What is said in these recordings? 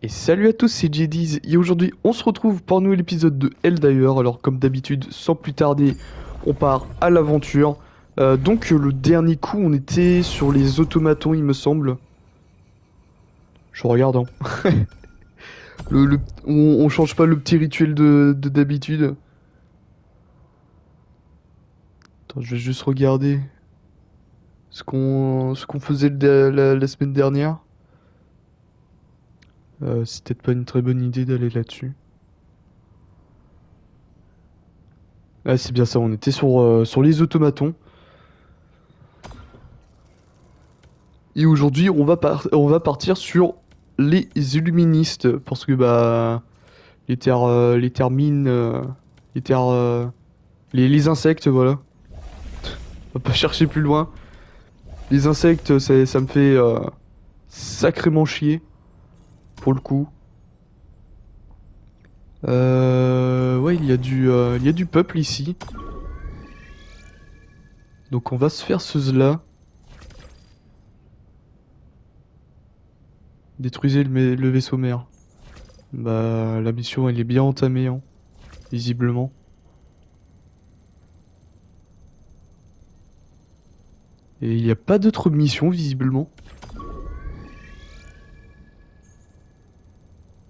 Et salut à tous, c'est JD's et aujourd'hui on se retrouve pour un nouvel épisode de Helldivers. Alors comme d'habitude, sans plus tarder, on part à l'aventure. Le dernier coup on était sur les automatons il me semble. Je regarde hein. On change pas le petit rituel de d'habitude. Attends, je vais juste regarder ce qu'on faisait la semaine dernière. C'est peut-être pas une très bonne idée d'aller là-dessus. Ah c'est bien ça, on était sur les automatons. Et aujourd'hui, on va partir sur les illuministes parce que bah les terres mines, les terres, les insectes, voilà. On va pas chercher plus loin. Les insectes, ça me fait sacrément chier pour le coup. Ouais, il y a du peuple ici. Donc on va se faire ce là. Détruisez le vaisseau mère. Bah la mission elle est bien entamée, hein, visiblement. Et il n'y a pas d'autres missions visiblement.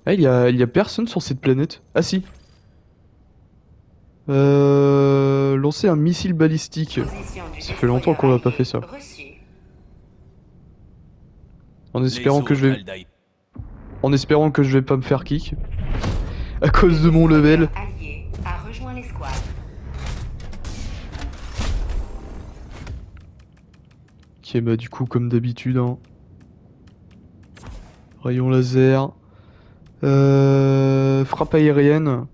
Ah, il y a personne sur cette planète. Ah si. Lancer un missile balistique. Position du Ça fait longtemps qu'on destroyer n'a pas fait allié ça. reçu. En espérant Les que je autres, vais, Aldaï. en espérant que je vais pas me faire kick. À cause de Le mon destroyer level. allié a rejoint l'escouade. Ok, bah du coup, comme d'habitude, hein. Rayon laser. Frappe aérienne.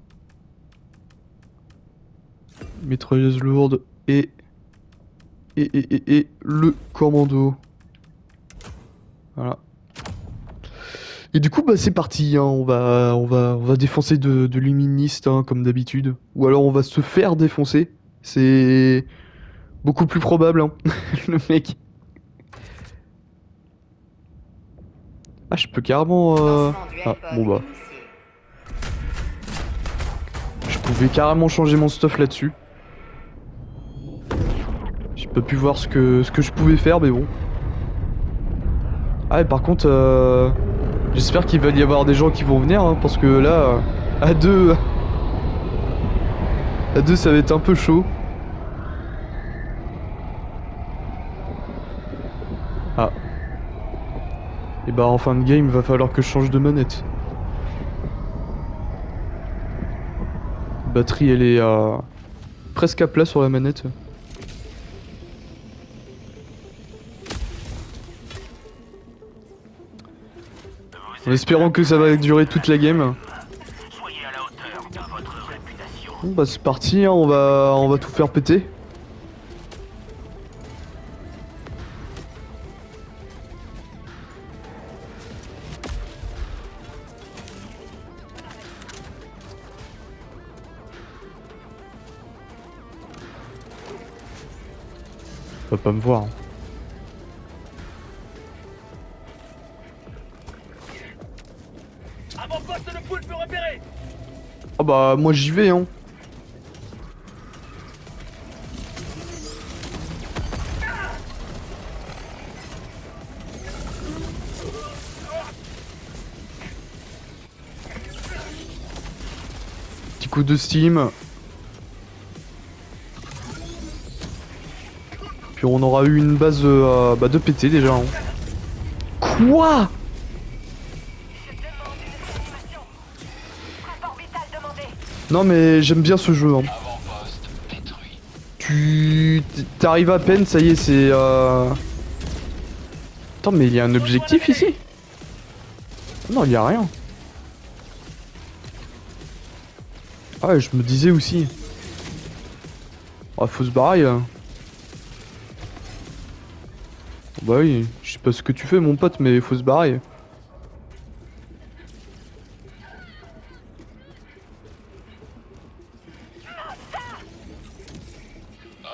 Mitrailleuse lourde. Et le commando. Voilà. Et du coup, bah c'est parti, hein. On va défoncer de luministes, hein, comme d'habitude. Ou alors on va se faire défoncer. C'est beaucoup plus probable, hein. Le mec. Ah, je peux carrément. Lancement du Ah, bon L-pod bah. initié. Je pouvais carrément changer mon stuff là-dessus. J'ai pas pu voir ce que je pouvais faire, mais bon. Ah, et par contre, j'espère qu'il va y avoir des gens qui vont venir, hein, parce que là, à deux. À deux, ça va être un peu chaud. Ah. Et bah, en fin de game, va falloir que je change de manette. La batterie, elle est presque à plat sur la manette. En espérant que ça va durer toute la game. Soyez à la hauteur de votre réputation. Bon bah c'est parti, hein, on va tout faire péter. Va pas me voir, hein. Avant-poste de poule peut repérer. Ah bah moi j'y vais, hein. Petit coup de steam. Puis on aura eu une base bah, de pété déjà, hein. Quoi? Non mais j'aime bien ce jeu, hein. Avant-poste détruit. T'arrives à peine, ça y est, c'est Attends, mais il y a un objectif ici? Non, il y a rien. Ah ouais, je me disais aussi. Ah, faut se barrer, là. Bah oui, je sais pas ce que tu fais, mon pote, mais faut se barrer.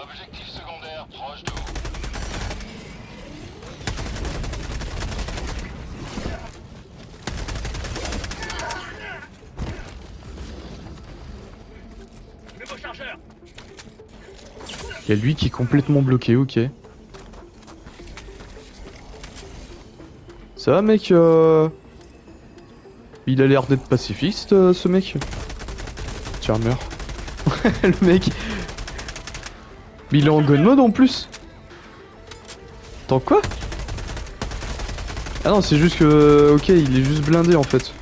Objectif secondaire proche de vous. y a lui qui est complètement bloqué, ok. Ça va mec Il a l'air d'être pacifiste ce mec. Tiens meurs. Le mec. Mais il est en gun mode en plus. Attends quoi? Ah non c'est juste que... Ok il est juste blindé en fait.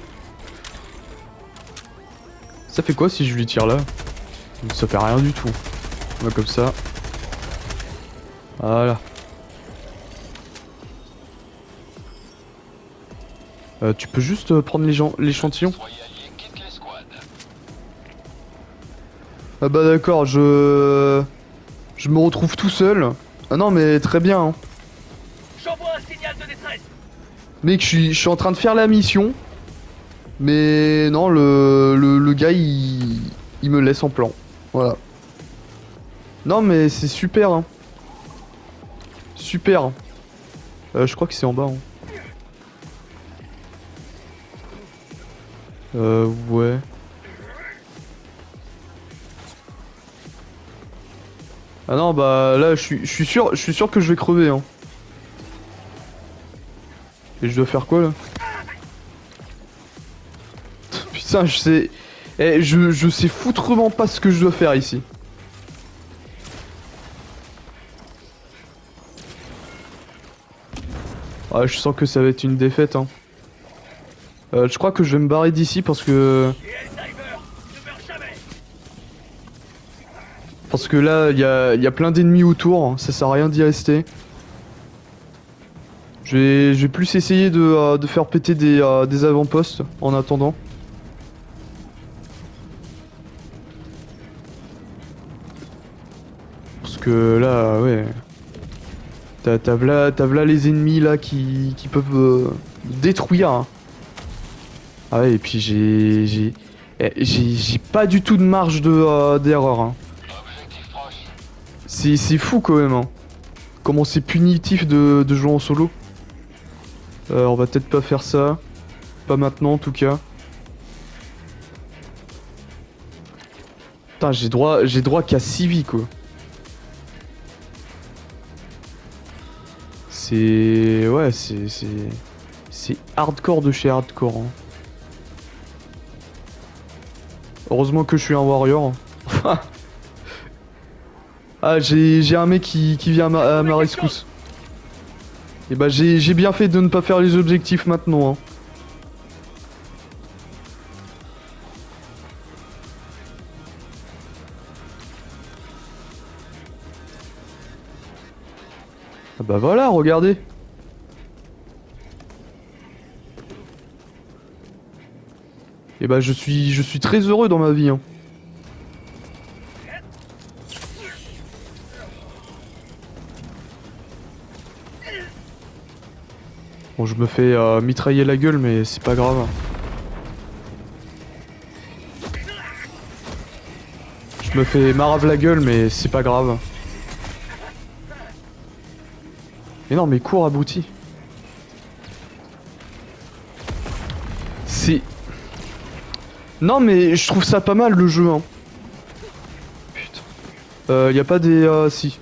Ça fait quoi si je lui tire là? Ça fait rien du tout. On va comme ça. Voilà. Tu peux juste prendre l'échantillon? Soyez alliés, quitte les squads. Ah bah d'accord, je me retrouve tout seul. Ah non mais très bien. Hein. J'envoie un signal de détresse. Mec, je suis en train de faire la mission. Mais non, le gars il me laisse en plan. Voilà. Non mais c'est super. Hein. Super. Je crois que c'est en bas. Hein. Ouais. Ah non bah là je suis sûr que je vais crever hein. Et je dois faire quoi là? Putain je sais. Eh je sais foutrement pas ce que je dois faire ici. Ah je sens que ça va être une défaite hein. Je crois que je vais me barrer d'ici parce que... Parce que là, il y a plein d'ennemis autour, hein, ça sert à rien d'y rester. Je vais plus essayer de faire péter des avant-postes en attendant. Parce que là, ouais... T'as v'là les ennemis là qui peuvent détruire. Hein. Ah ouais, et puis j'ai pas du tout de marge d'erreur. Hein. Objectif proche. C'est fou quand même. Hein. Comment c'est punitif de jouer en solo. On va peut-être pas faire ça. Pas maintenant en tout cas. Putain, j'ai droit qu'à 6 vies quoi. C'est... Ouais, c'est hardcore de chez hardcore. Hein. Heureusement que je suis un warrior. Ah, j'ai un mec qui vient à ma rescousse. Et bah j'ai bien fait de ne pas faire les objectifs maintenant. Hein. Ah bah voilà, regardez. Et bah je suis très heureux dans ma vie. Hein. Bon, je me fais mitrailler la gueule, mais c'est pas grave. Je me fais marave la gueule, mais c'est pas grave. Mais non, mais cours abruti. C'est... Non, mais je trouve ça pas mal le jeu. Hein. Putain. Y a pas des... si.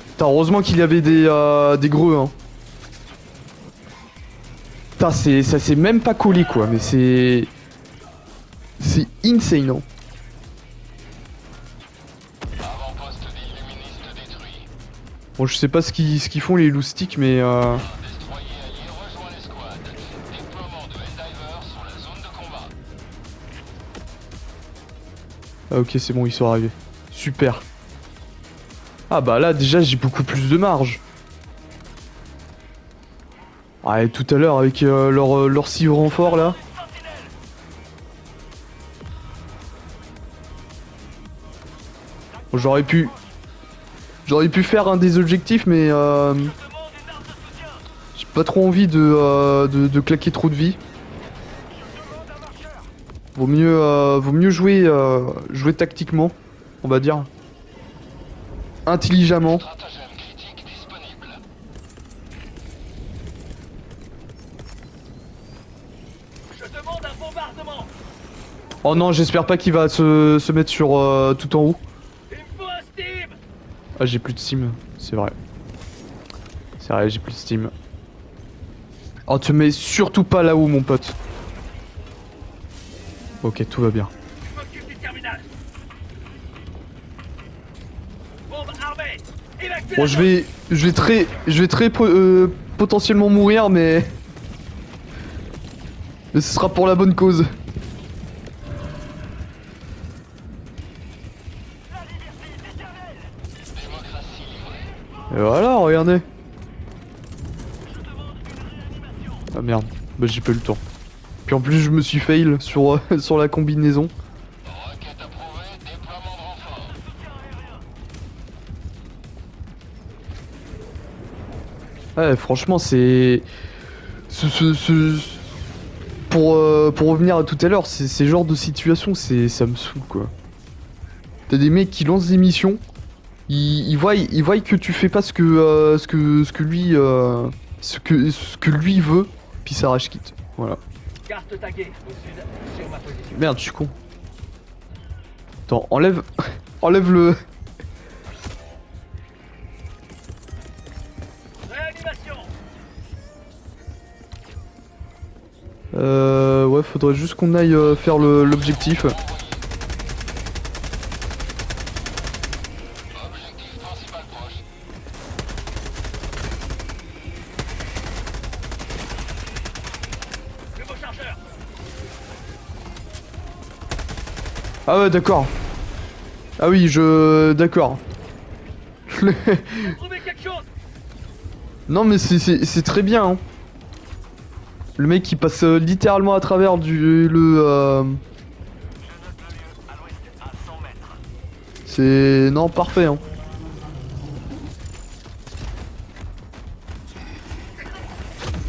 Putain, heureusement qu'il y avait des greux. Hein. Putain, ça s'est même pas collé quoi, mais c'est... C'est insane. Hein. Avant-poste des illuministes détruit. Bon, je sais pas ce qu'ils font les loustiques, mais... Un destroyer allié rejoint les squads. Déploiement de Helldivers sur la zone de combat. Ah ok, c'est bon, ils sont arrivés. Super. Ah bah là, déjà, j'ai beaucoup plus de marge. Ah, et tout à l'heure, avec leur 6 renforts, là. Bon, j'aurais pu faire un des objectifs, mais... j'ai pas trop envie de claquer trop de vie. Vaut mieux jouer tactiquement, on va dire. Intelligemment. Stratagème critique disponible. Je demande un bombardement. Oh non, j'espère pas qu'il va se mettre sur tout en haut. Il me faut un Steve. Ah, j'ai plus de Steam, c'est vrai. C'est vrai, j'ai plus de Steam. Oh, te mets surtout pas là-haut, mon pote. Ok, tout va bien. Je m'occupe du terminal. Bombe armée. Évacue Bon, la zone. je vais très potentiellement mourir, mais ce sera pour la bonne cause. Et voilà, regardez. Ah merde, bah j'ai pas eu le temps. Puis en plus je me suis fail sur, sur la combinaison. Requête approuvée, déploiement de renfort. Ouais, franchement c'est... Pour revenir à tout à l'heure, ces genres de situations, ça me saoule quoi. T'as des mecs qui lancent des missions, ils voient que tu fais pas ce que lui ce que lui veut, puis ça rage quitte. Voilà. Carte taguée au sud sur ma position. Merde, je suis con. Attends, enlève enlève le Réanimation. ouais, faudrait juste qu'on aille faire l'objectif. Objectif principal proche. Nouveau chargeur. Ah ouais, d'accord. Ah oui, d'accord. Trouvez quelque chose. Non mais c'est très bien. Hein. Le mec qui passe littéralement à travers c'est... Non, parfait. Hein.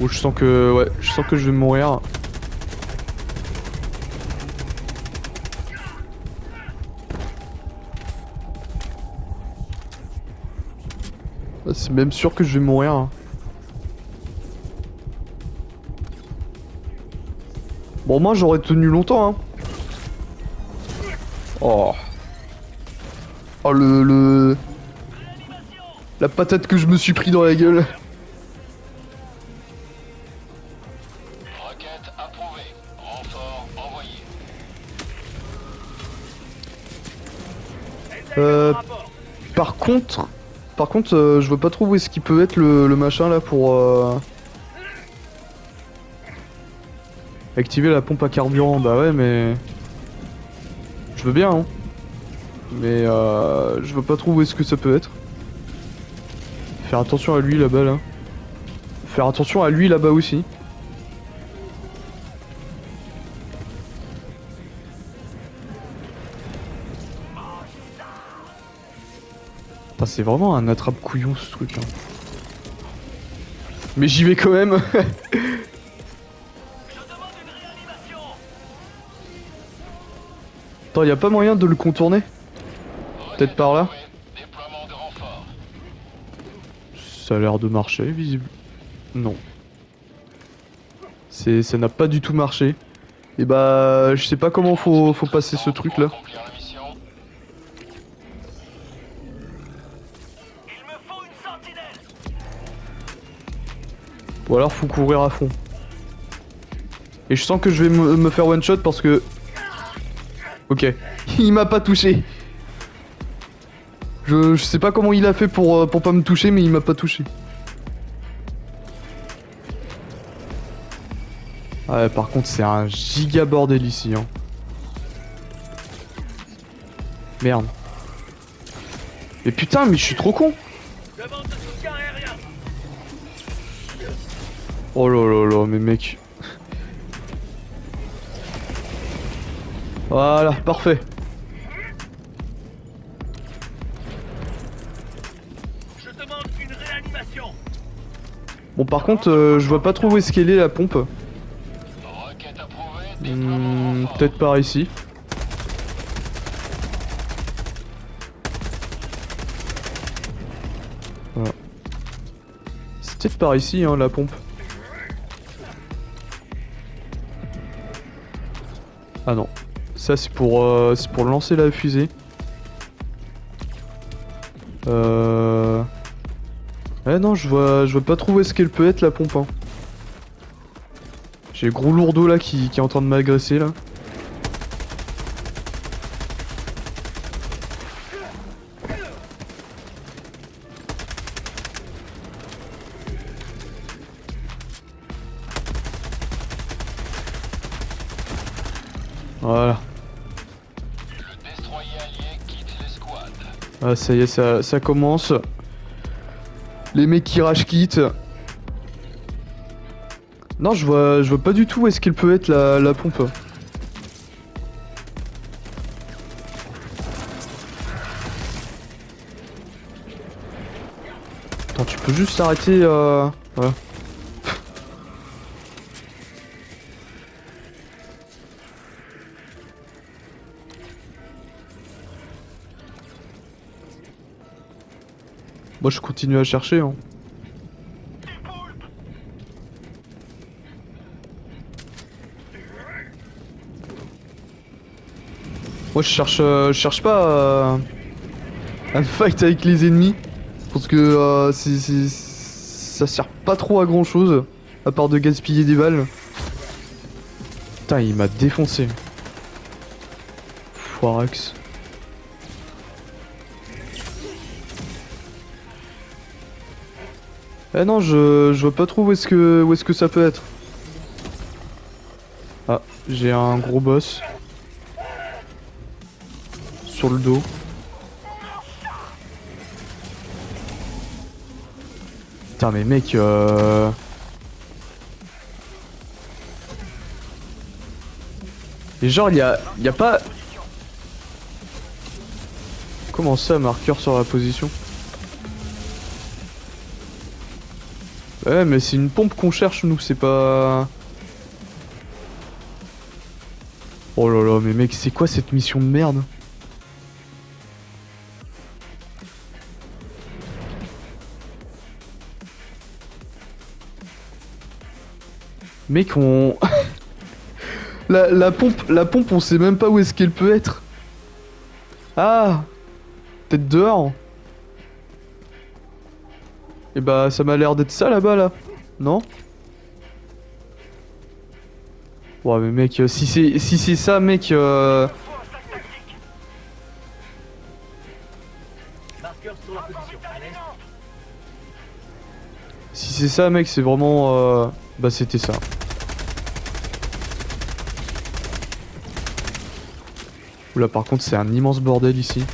Oh, je sens que... Ouais, je sens que je vais mourir. Ah, c'est même sûr que je vais mourir. Hein. Bon, moi j'aurais tenu longtemps. Hein. Oh. Oh, la patate que je me suis pris dans la gueule. Requête approuvée. Renfort envoyé. Rapport. Par contre, je vois pas trop où est-ce qu'il peut être le machin là pour activer la pompe à carburant. Bah ouais, mais je veux bien, hein. Mais je vois pas trop où est-ce que ça peut être. Faire attention à lui là-bas là. Faire attention à lui là-bas aussi. Putain, c'est vraiment un attrape-couillon ce truc. Hein. Mais j'y vais quand même. Je demande une réanimation. Attends, y a pas moyen de le contourner? Peut-être par là? Déploiement de renfort. Ça a l'air de marcher, visible. Non. Ça n'a pas du tout marché. Et bah, je sais pas comment faut passer ce truc là. Accomplir la mission. Il me faut une sentinelle. Ou alors faut courir à fond. Et je sens que je vais me faire one shot parce que... Ok. Il m'a pas touché. Je sais pas comment il a fait pour pas me toucher, mais il m'a pas touché. Ouais, par contre, c'est un giga bordel ici. Hein. Merde. Mais putain, mais je suis trop con. Demande de soutien aérien. Oh là là là, mais mec. Voilà, parfait. Je demande une réanimation. Bon, par contre, je vois pas trop où est-ce qu'elle est la pompe. Requête approuvée. Déploiement de renfort. Peut-être par ici. Voilà. C'est peut-être par ici, hein, la pompe. Ah non. Ça, c'est pour lancer la fusée. Ouais non, je vois pas trop où est-ce qu'elle peut être la pompe. Hein. J'ai le gros lourdeau là qui est en train de m'agresser là. Voilà. Le destroyer allié quitte l'escouade. Ah ça y est, ça commence. Les mecs qui rage quittent. Non, je vois pas du tout où est-ce qu'elle peut être la pompe. Attends, tu peux juste arrêter voilà. Moi je continue à chercher hein. Moi je cherche pas à me fight avec les ennemis parce que ça sert pas trop à grand chose à part de gaspiller des balles. Putain, il m'a défoncé. Foirax. Eh non, je vois pas trop où est-ce que ça peut être. Ah, j'ai un gros boss. Sur le dos. Putain mais mec Et genre y a pas... Comment ça, marqueur sur la position? Ouais mais c'est une pompe qu'on cherche nous, c'est pas... Oh là là mais mec c'est quoi cette mission de merde? Mec on... la pompe on sait même pas où est-ce qu'elle peut être. Ah, peut-être dehors. Et bah ça m'a l'air d'être ça là-bas là. Non? Ouais mais mec si c'est ça mec Marqueur sur la position. À l'est. si c'est ça mec c'est vraiment bah c'était ça. Oula par contre c'est un immense bordel ici.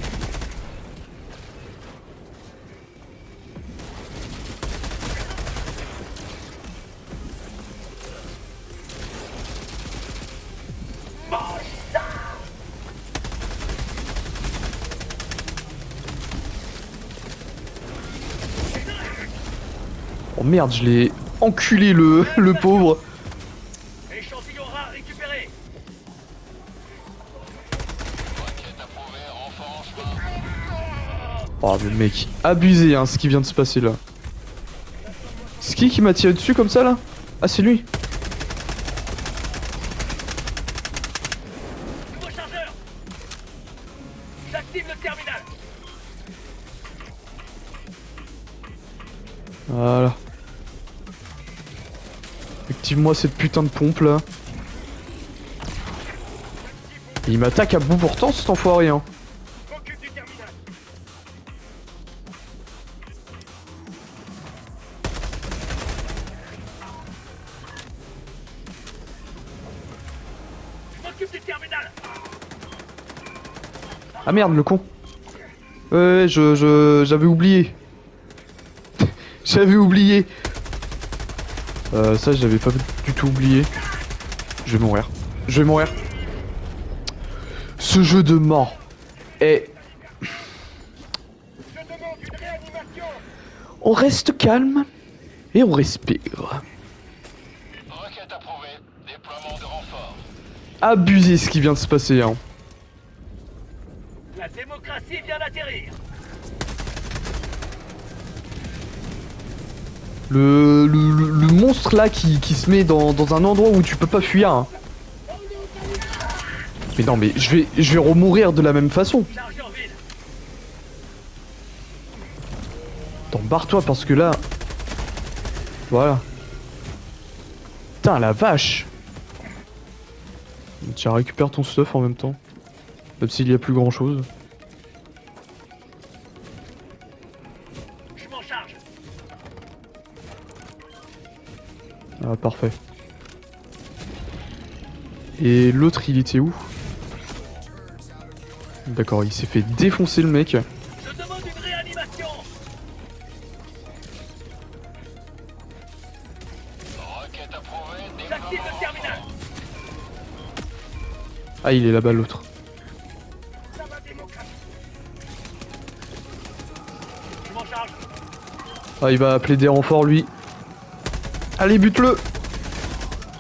Oh merde je l'ai enculé le pauvre. Échantillon rare récupéré. Requête approuvée, renfort en chemin. Oh mais mec, abusé hein ce qui vient de se passer là. C'est qui m'a tiré dessus comme ça là? Ah c'est lui. Nouveau chargeur. J'active le terminal. Voilà. Active-moi cette putain de pompe là. Et il m'attaque à bout portant cet enfoiré hein. M'occupe du terminal. M'occupe du terminal. Ah merde le con. Ouais j'avais oublié. J'avais oublié. Ça j'avais pas du tout oublié. Je vais mourir. Je vais mourir. Ce jeu de mort est... Je demande une réanimation. On reste calme et on respire. Requête approuvée, déploiement de renfort. Abusé ce qui vient de se passer hein. La démocratie vient d'atterrir. Le monstre là qui se met dans un endroit où tu peux pas fuir. Hein. Mais non mais je vais remourir de la même façon. Chargeur vide. barre-toi parce que là... Voilà. Putain, la vache. Tiens, récupère ton stuff en même temps. Même s'il y a plus grand chose. Je m'en charge. Ah, parfait. Et l'autre, il était où? D'accord, il s'est fait défoncer le mec. Je demande une réanimation. Requête approuvée. J'active Déploiement le terminal. Ah, il est là-bas l'autre. Ça va, démocrate. Je m'en charge. Ah, il va appeler des renforts lui. Allez, bute-le.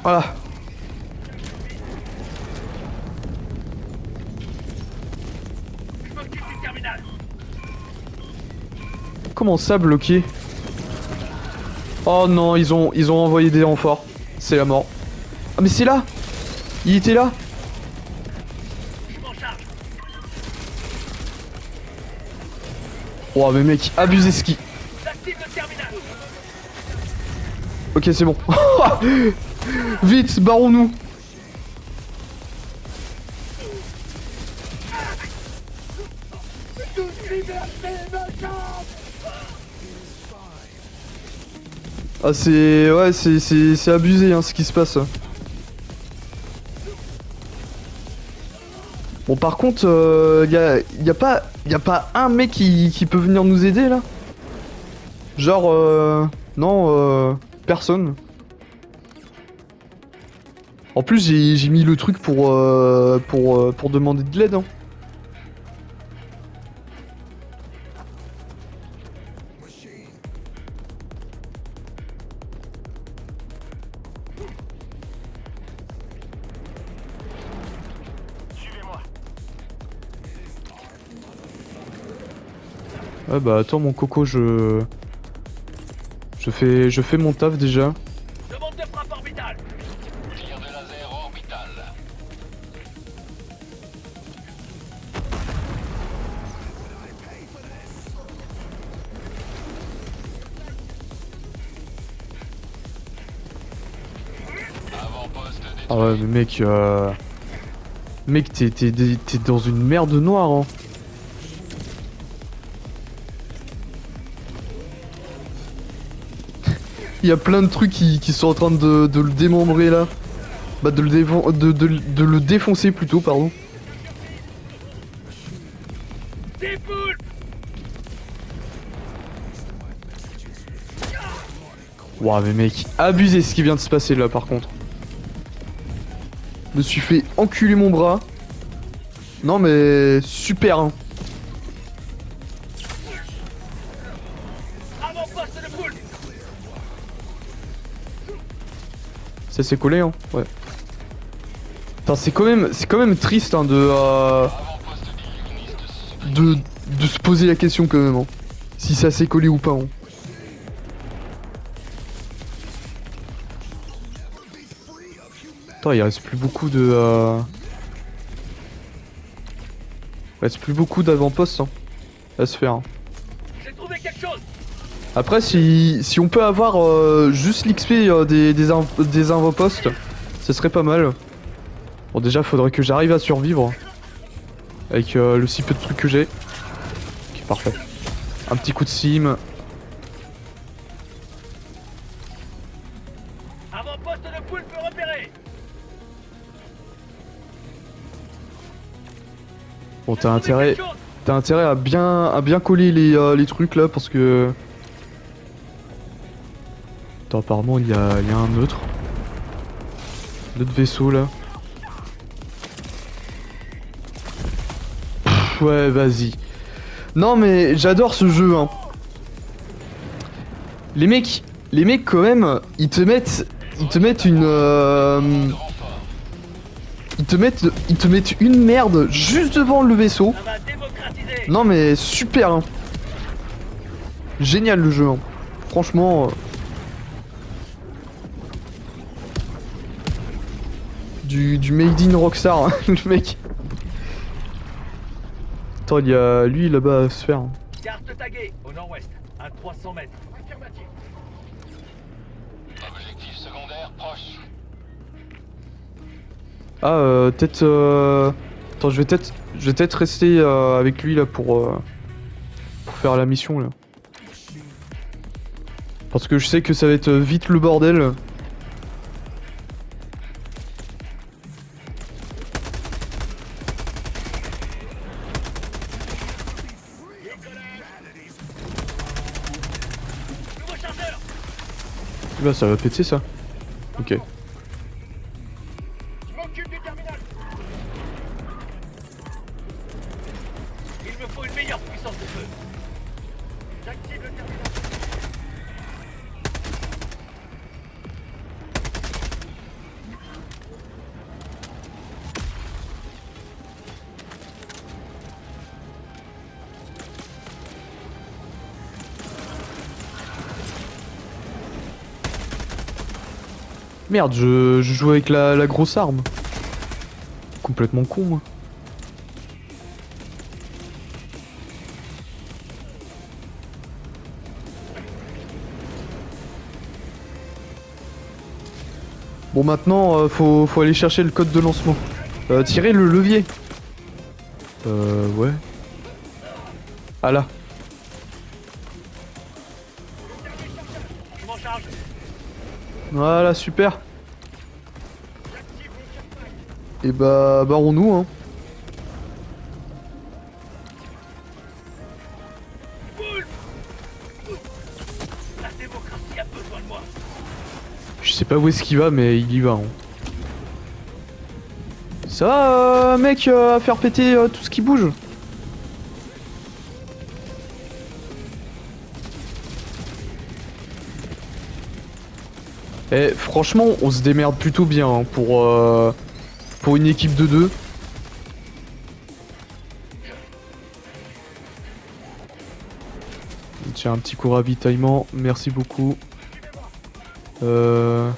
Voilà. Je m'occupe du terminal. Comment ça bloqué? Oh non, ils ont envoyé des renforts. C'est la mort. Ah mais c'est là. Il était là. Je m'en charge. Oh mais mec, abusez ski. J'active le terminal. Ok, c'est bon. Vite, barrons-nous. Ah c'est... Ouais, c'est abusé hein, ce qui se passe. Bon par contre, y a pas un mec qui peut venir nous aider là? Genre, non, personne. En plus j'ai mis le truc pour demander de l'aide hein. Suivez-moi. Ouais bah attends mon coco, je fais mon taf déjà. Demande de frappe orbitale. Tir de laser orbital. Avant-poste détruit. Ah ouais mais mec, mec t'es dans une merde noire hein. Il y a plein de trucs qui sont en train de le démembrer là. Bah de le défoncer plutôt, pardon. Des poules. Ouah mais mec, abusé ce qui vient de se passer là par contre. Je me suis fait enculer mon bras. Non mais super hein. Avant-poste de poule. Ça s'est collé hein, ouais. Putain c'est quand même triste hein, Avant-poste d'illuministe. de se poser la question quand même hein. Si ça s'est collé ou pas hein. Attends, il reste plus beaucoup de... Il reste plus beaucoup d'avant-postes hein, à se faire. Hein. J'ai trouvé quelque chose. Après, si on peut avoir juste l'XP des avant-postes, ce serait pas mal. Bon, déjà, faudrait que j'arrive à survivre. Avec le si peu de trucs que j'ai. Ok, parfait. Un petit coup de sim. Avant-poste de poule peut repérer. Bon, t'as intérêt à bien coller les trucs là parce que... Attends, apparemment il y a un autre vaisseau là. Pff, ouais, vas-y. Non mais j'adore ce jeu hein. Les mecs quand même, ils te mettent une ils te mettent une merde juste devant le vaisseau. Ça va démocratiser. Non mais super hein. Génial le jeu hein. Franchement du made in Rockstar hein, le mec. Attends, il y a lui là-bas à se faire hein. Carte taguée au nord-ouest. À 300 mètres. Affirmatif. Objectif secondaire proche. Ah, peut-être. Attends, je vais peut-être rester avec lui là pour faire la mission là. Parce que je sais que ça va être vite le bordel. Nouveau chargeur. Là, ça va péter ça. Ok. Je m'occupe du terminal. Il me faut une meilleure puissance de feu. J'active le terminal. Merde, je joue avec la grosse arme. Complètement con, moi. Bon, maintenant, faut aller chercher le code de lancement. Tirer le levier. Ouais. Ah là. Je m'en charge. Voilà, super. Et bah, barrons-nous, hein. Boule. La démocratie a besoin de moi. Je sais pas où est-ce qu'il va, mais il y va, hein. Ça va, mec, à faire péter tout ce qui bouge. Eh, franchement, on se démerde plutôt bien hein, pour une équipe de deux. Tiens, un petit coup ravitaillement, merci beaucoup. Ouais.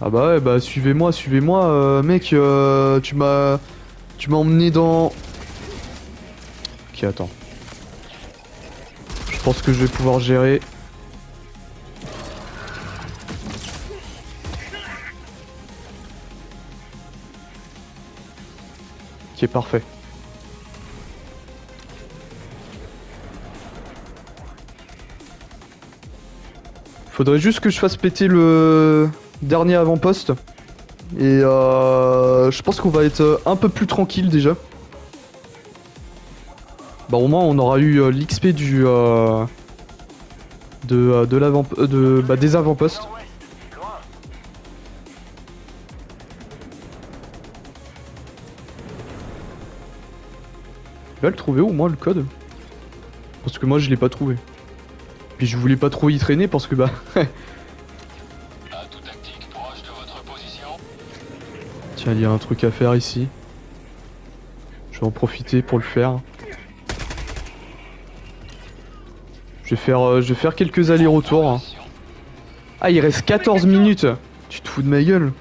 Ah bah ouais, bah suivez-moi, mec, tu m'as emmené dans... Ok, attends. Je pense que je vais pouvoir gérer. Ok, parfait. Faudrait juste que je fasse péter le dernier avant-poste. Et je pense qu'on va être un peu plus tranquille déjà. Bah au moins on aura eu l'XP du des avant-postes. Tu vas le trouver au moins le code. Parce que moi je l'ai pas trouvé. Puis je voulais pas trop y traîner parce que bah Atout tactique proche de votre position. tiens, il y a un truc à faire ici. Je vais en profiter pour le faire. Je vais faire quelques allers-retours. Hein. Ah, il reste 14 minutes. Tu te fous de ma gueule.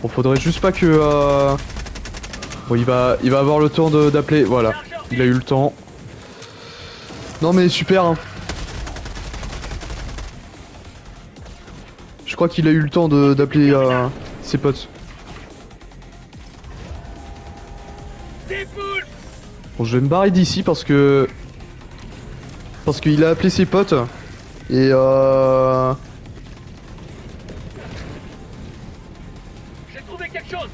Bon, faudrait juste pas que... Bon, il va avoir le temps d'appeler. Voilà, il a eu le temps. Non mais super. Hein. Je crois qu'il a eu le temps d'appeler ses potes. Bon, je vais me barrer d'ici parce que qu'il a appelé ses potes et J'ai trouvé quelque chose.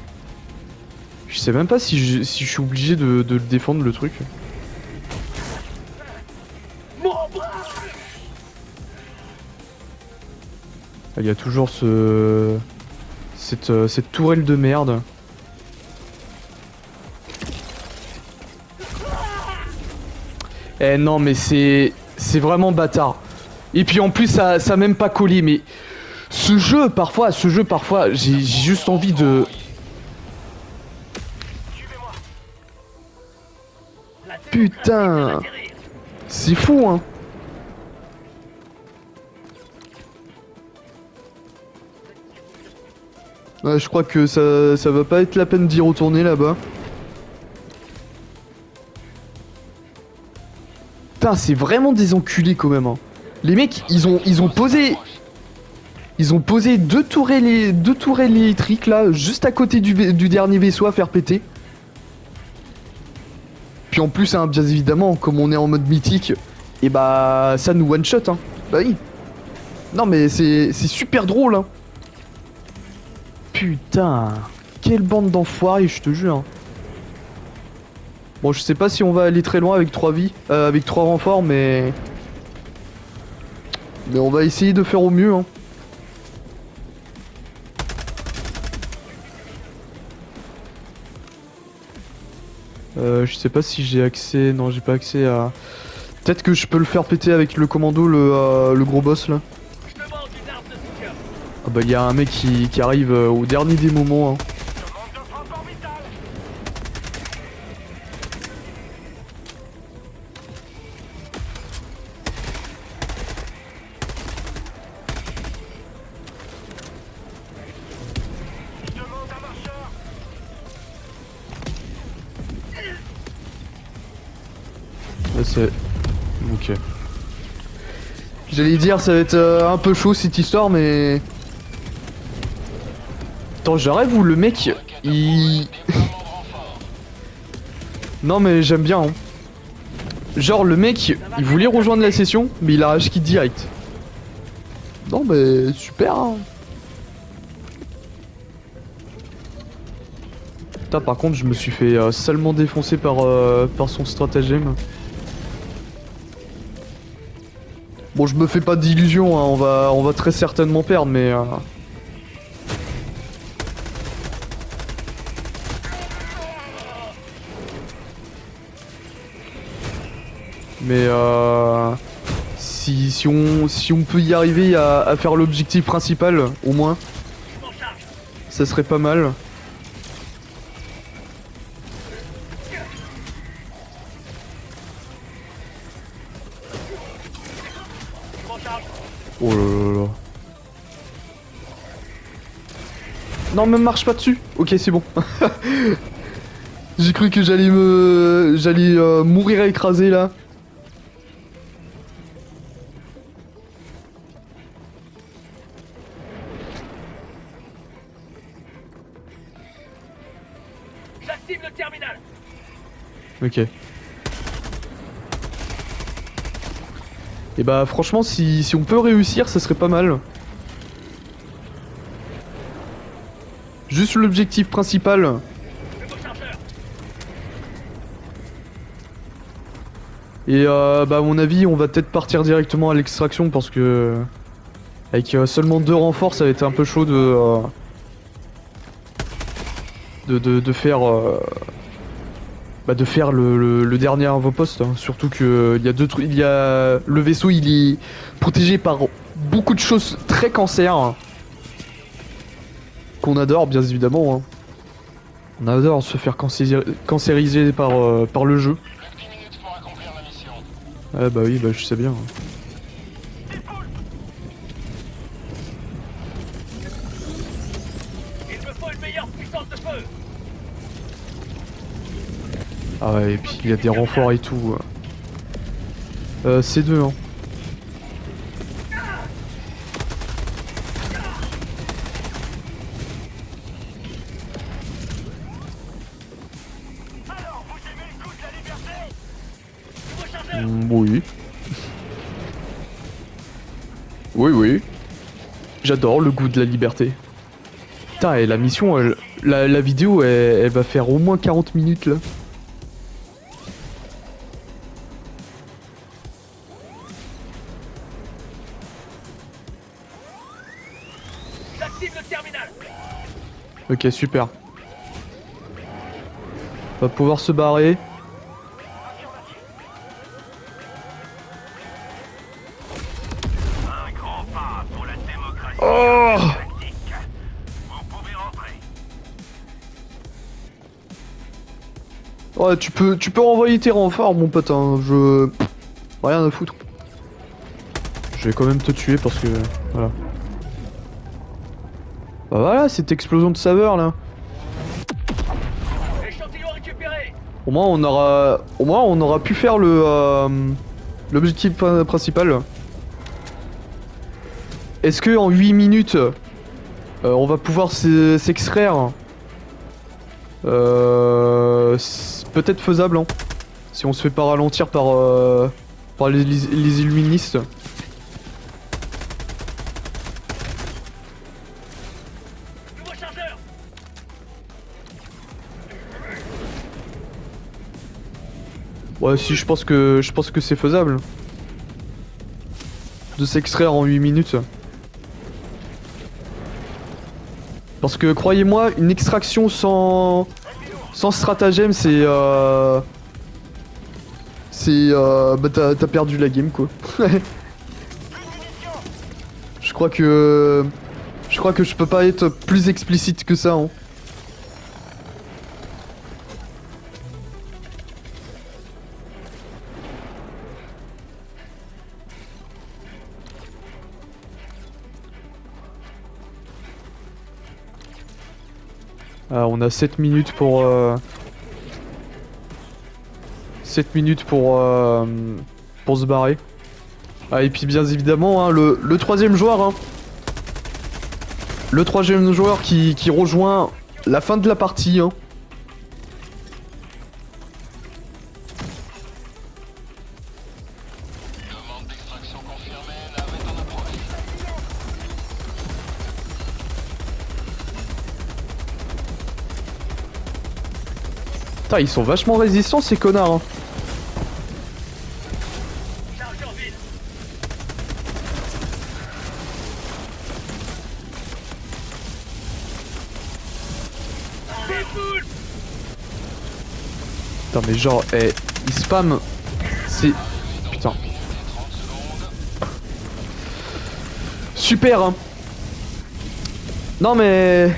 je sais même pas si je suis obligé de le défendre le truc. Mon bras. Il y a toujours cette tourelle de merde. Eh non mais c'est vraiment bâtard. Et puis en plus ça a même pas collé mais ce jeu parfois j'ai juste envie de... Putain, c'est fou hein. Ouais, je crois que ça va pas être la peine d'y retourner là-bas. Putain, c'est vraiment des enculés quand même. Hein. Les mecs, ils ont posé... Ils ont posé deux tourelles électriques là, juste à côté du dernier vaisseau à faire péter. Puis en plus, hein, bien évidemment, comme on est en mode mythique, et bah ça nous one shot. Hein. Bah oui. Non mais c'est super drôle. Hein. Putain, quelle bande d'enfoirés, je te jure. Bon, je sais pas si on va aller très loin avec 3 vies, avec 3 renforts, mais on va essayer de faire au mieux. Hein. Je sais pas si j'ai accès... Non, j'ai pas accès à... Peut-être que je peux le faire péter avec le commando, le gros boss là. Je demande une arme de soutien. Ah bah y a un mec qui arrive au dernier des moments. Hein. Je manque de transport vital. Je demande un marcheur. Là c'est... Ok. J'allais dire ça va être un peu chaud cette histoire mais... Attends, j'arrive où le mec il... Non mais j'aime bien. Hein. Genre le mec il voulait rejoindre la session mais il a rage quit direct. Non mais super. Hein. Putain par contre je me suis fait salement défoncer par son stratagème. Bon, je me fais pas d'illusions, hein. On va très certainement perdre, mais... si on peut y arriver à faire l'objectif principal, au moins, ça serait pas mal. Oh là là là. Non, me marche pas dessus. Ok, c'est bon. J'ai cru que j'allais mourir écrasé là. J'active le terminal. Ok. Et bah franchement si on peut réussir ça serait pas mal. Juste l'objectif principal. Et bah à mon avis on va peut-être partir directement à l'extraction parce que... Avec seulement 2 renforts ça va être un peu chaud de faire... de faire le dernier avant-poste, hein. Surtout que il y a le vaisseau il est protégé par beaucoup de choses très cancer hein, qu'on adore bien évidemment. Hein. On adore se faire cancériser par le jeu. Plus que 10 minutes pour accomplir la mission. Ah bah oui, bah je sais bien. Hein. Il me faut une meilleure puissance de feu. Ah ouais, et puis il y a des renforts et tout. C2 hein. Alors, vous aimez le goût de la liberté? Nouveau chargeur. Oui. Oui, oui. J'adore le goût de la liberté. Putain, et la mission, la vidéo, elle va faire au moins 40 minutes là. J'active le terminal. Ok, super. On va pouvoir se barrer. Un grand pas pour la démocratie. Oh! Tactique. Vous pouvez rentrer. Ouais, tu peux renvoyer tes renforts, mon pote. Hein. Rien à foutre. Je vais quand même te tuer parce que... Voilà. Bah voilà, cette explosion de saveur là. Échantillon récupéré. Au moins on aura pu faire l'objectif principal. Est-ce que en 8 minutes on va pouvoir s'extraire? C'est peut-être faisable hein. Si on se fait pas ralentir par les illuministes. Nouveau chargeur. Ouais si je pense que c'est faisable. De s'extraire en 8 minutes. Parce que croyez-moi, une extraction sans stratagème c'est bah t'as perdu la game quoi. Je crois que je peux pas être plus explicite que ça hein. Ah, on a 7 minutes pour 7 minutes pour se barrer. Ah et puis bien évidemment hein, le troisième joueur hein. Le troisième joueur qui rejoint la fin de la partie hein. Demande d'extraction confirmée, navette en approche. Putain ils sont vachement résistants ces connards hein. Chargeur vide. Déboule. Putain mais genre ils spam. C'est... Putain. Super hein. Non mais...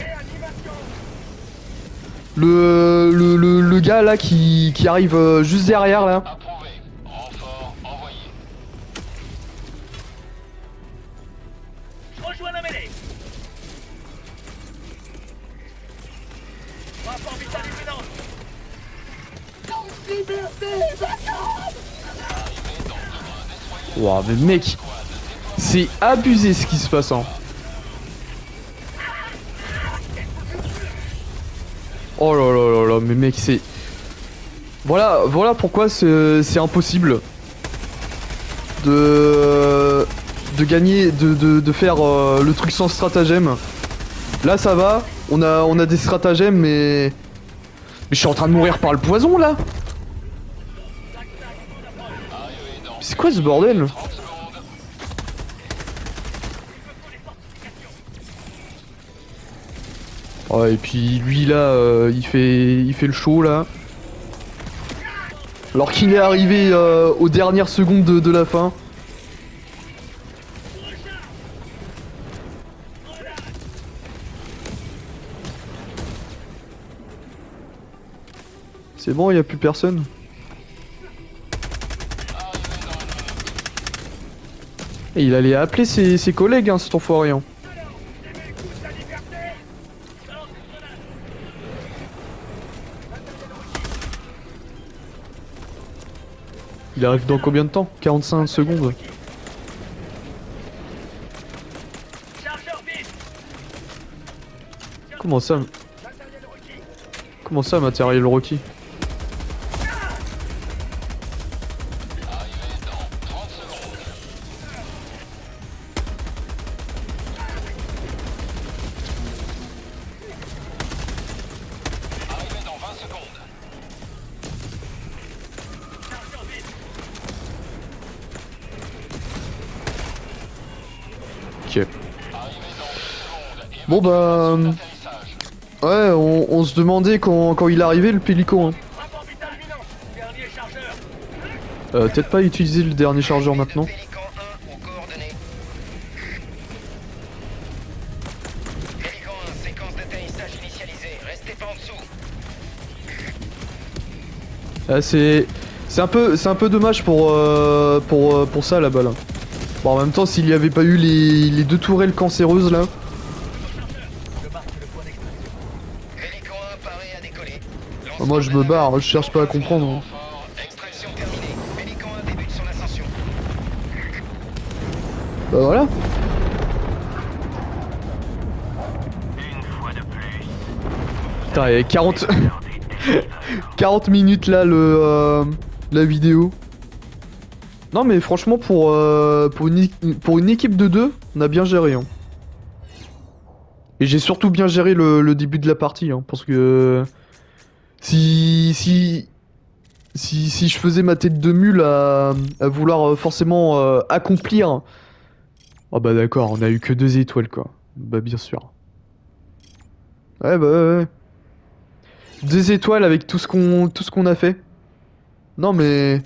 Le gars là qui arrive juste derrière là. Approuvé. Renfort envoyé. Je rejoins la mêlée. Rapport vital imminent. Ouah mais mec, c'est abusé ce qui se passe hein. Oh là là là là, mais mec c'est... Voilà pourquoi c'est impossible de gagner, de faire le truc sans stratagème. Là ça va, on a des stratagèmes mais je suis en train de mourir par le poison là. C'est quoi ce bordel? Oh, et puis lui là, il fait le show là. Alors qu'il est arrivé aux dernières secondes de la fin. C'est bon, il n'y a plus personne. Et il allait appeler ses collègues, hein, cet enfoiré. Hein. Il arrive dans combien de temps? 45 secondes. Comment ça? Comment ça, matériel requis? Ok. Bon bah... Ouais, on se demandait quand il arrivait le pélican. Hein. Peut-être pas utiliser le dernier chargeur maintenant. Pélican 1 aux coordonnées. Pélican 1, séquence d'atterrissage initialisée. Restez pas en dessous. Ah, c'est un peu dommage pour ça là-bas là. Bon en même temps s'il y avait pas eu les deux tourelles cancéreuses là. Moi je me barre, je cherche pas à comprendre. Hein. Extraction terminée. Pélican 1 débute son ascension. Bah voilà. Putain, il y a 40... 40 minutes là la vidéo. Non mais franchement pour une équipe de deux, on a bien géré. Hein. Et j'ai surtout bien géré le début de la partie, hein, parce que si je faisais ma tête de mule à vouloir forcément accomplir... Oh bah d'accord, on a eu que 2 étoiles quoi. Bah bien sûr. Ouais bah ouais. 2 étoiles avec tout ce qu'on a fait. Non mais...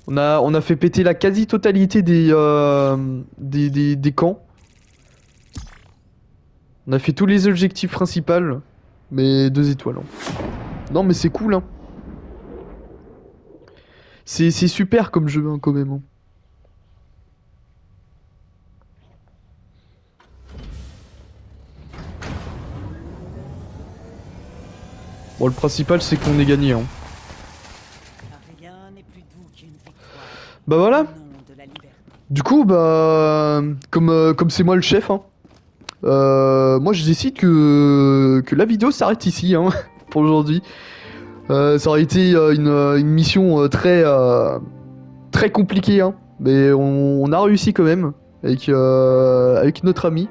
On a fait péter la quasi-totalité des camps. On a fait tous les objectifs principaux, mais 2 étoiles. Hein. Non mais c'est cool hein. C'est super comme jeu hein, quand même. Hein. Bon le principal c'est qu'on ait gagné hein. Rien n'est plus doux qu'une victoire. Bah voilà. Au nom de la liberté. Du coup bah comme c'est moi le chef hein. Moi je décide que la vidéo s'arrête ici hein, pour aujourd'hui. Ça aurait été une mission très compliquée hein, mais on a réussi quand même avec notre ami.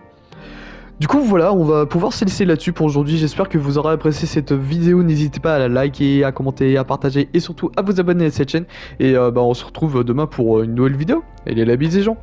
Du coup voilà, on va pouvoir se laisser là-dessus pour aujourd'hui. J'espère que vous aurez apprécié cette vidéo. N'hésitez pas à la liker, à commenter, à partager et surtout à vous abonner à cette chaîne. Et bah on se retrouve demain pour une nouvelle vidéo. Allez la bise les gens.